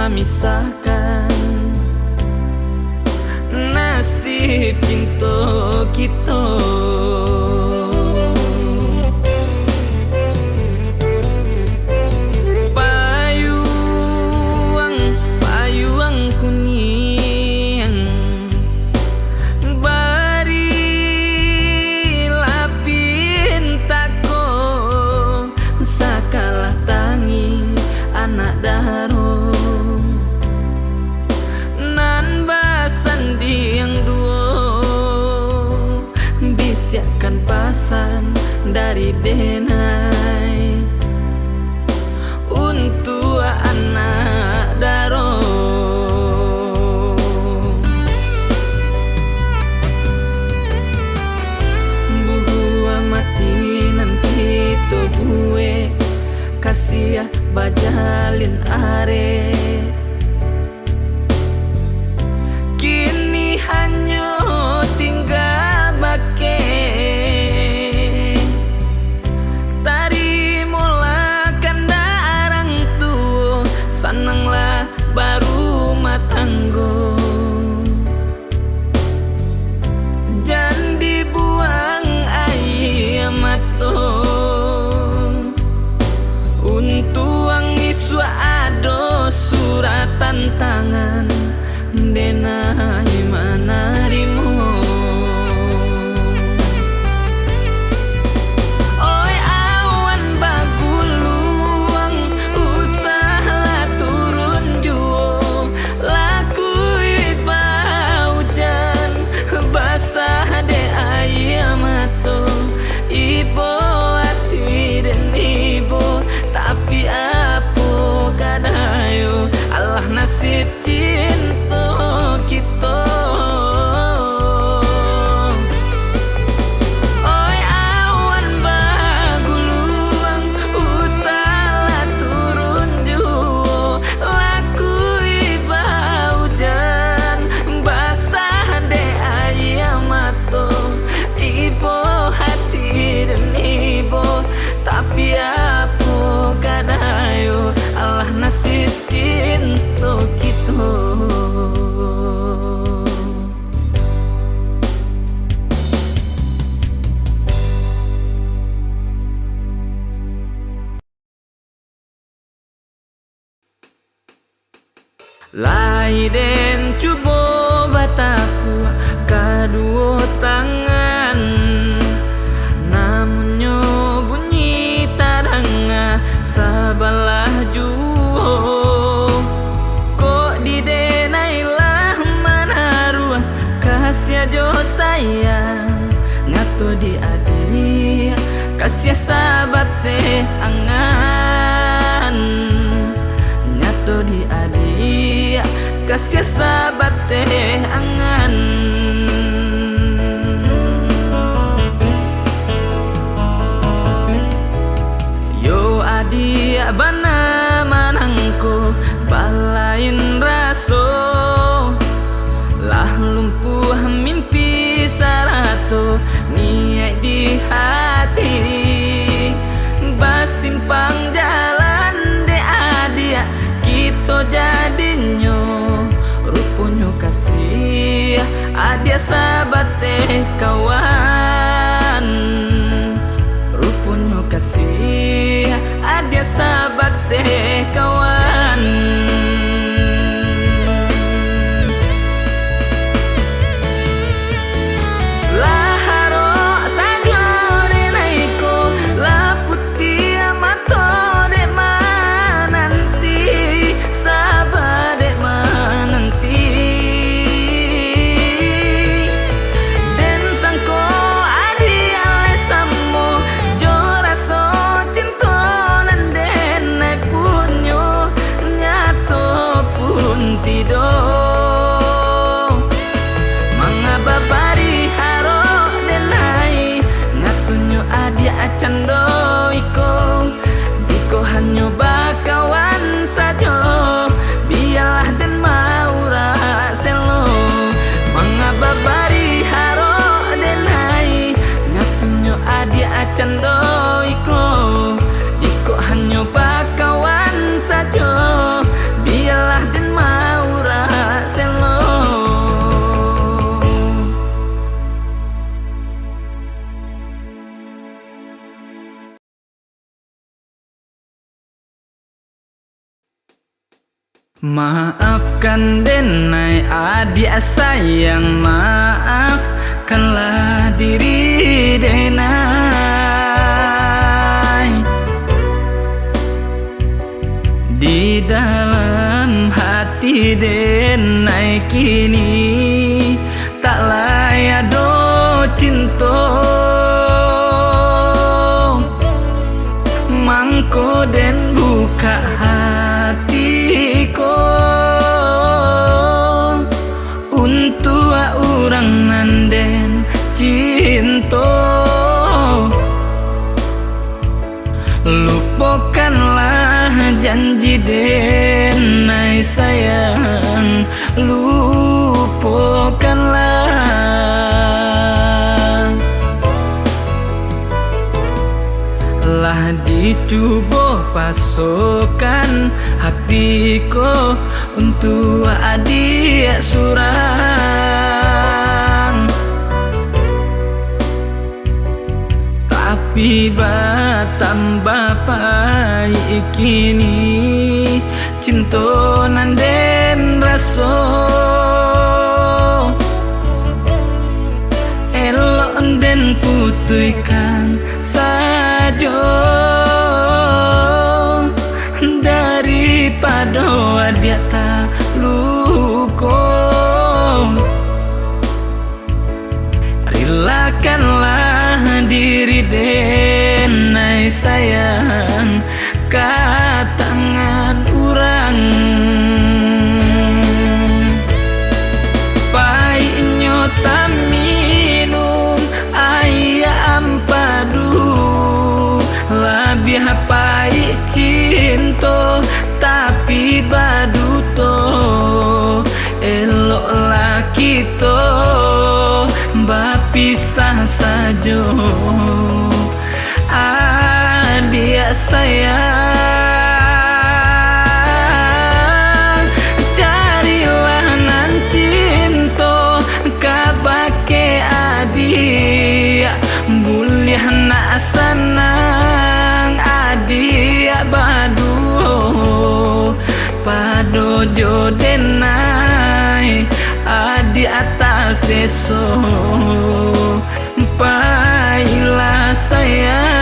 memisahkan. Nasib cinta kita payuang kuning barilah pintaku sakalah tangi anak daro nan basan diang duo bisiakan pasan dari denai untuk anak daro. Buhua mati nan kita gue kasih bajalin are kini hanya tinggal bake tari mula kanda arang tua sananglah baru matanggo jangan dibuang air mata untuk iswa ado suratan tangan denai manarimo. Oi awan baguluang usahlah turun juo lakui paujan basah de ayam mato ibo hati dan ibo tapi apa kadayo Allah nasib cinta kita. Oi awan baguluang usahlah turun juo lakui baujan basah de ayam mato ibo hati dan ibo tapi apa kadayo Allah nasib cinta kita. Lai den cubo bataku kedua tangan namunnya bunyi taranga sabalah juo kok didenailah manaruah kasih jo sayang ngato di adi kasih sahabat teh angan ngato di adi kasih sahabat teh angan. Yo adi bana manangko balain raso lah lumpuh mimpi sarato niat di hati basimpang jalan de adia kita jadinya rupunyo kasih adia sahabat teh kawan rupunyo kasih adia sahabat teh kawan. Laharo saja denaiko la putih mato de mananti sabar de mananti Maafkan denai adik sayang, maafkanlah diri denai. Di dalam hati denai kini tak layak do cinta. Mangko den buka hatiku untuk orang nanden cinta. Lupakanlah janji denai sayang, lupakanlah. Lah dicoba pasokan hatiku untuk adik surang, tapi tambah baik kini cinta nanden raso. Elok den putihkan saja daripada dia tak luka. Relakanlah diri denai sayang ke tangan orang. Pahitnya tak minum ayam padu, lebih pahit cinta tapi baduto. Eloklah kita berpisah saja adik sayang. Carilah nan cinta kabake adik, boleh nak senang adik badu pado jodenai adik atas esok. Pailah sayang.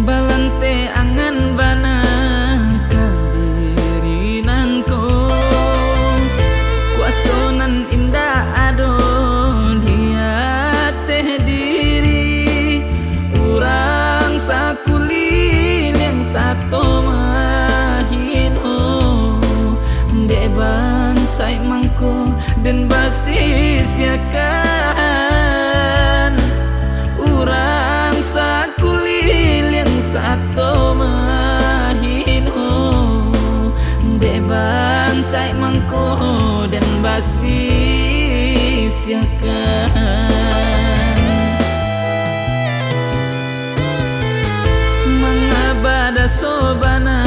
balante angan bana kadirinanko kuasonan indah ado dia teh diri urang sakulin yang satu mahino dek bansai mangko dan basis ya kan urang sakulil yang satu mahino dek bansai mangko dan basis ya kan mangabada sobana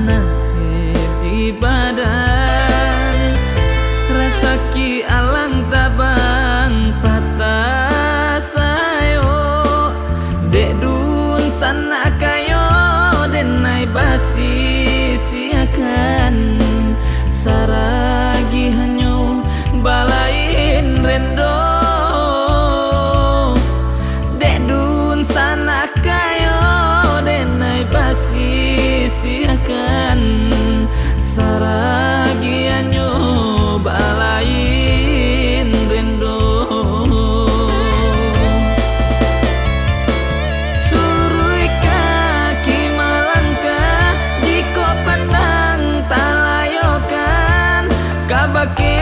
nasib di badan rasaki alang tabang patah sayo dek dun sana kayo denai basis siakan saragi hanyo balain rendo dek dun sana kayo denai basis siakan saragi hanyo balain rendo surui kaki malangka jiko pandang talayokan kabake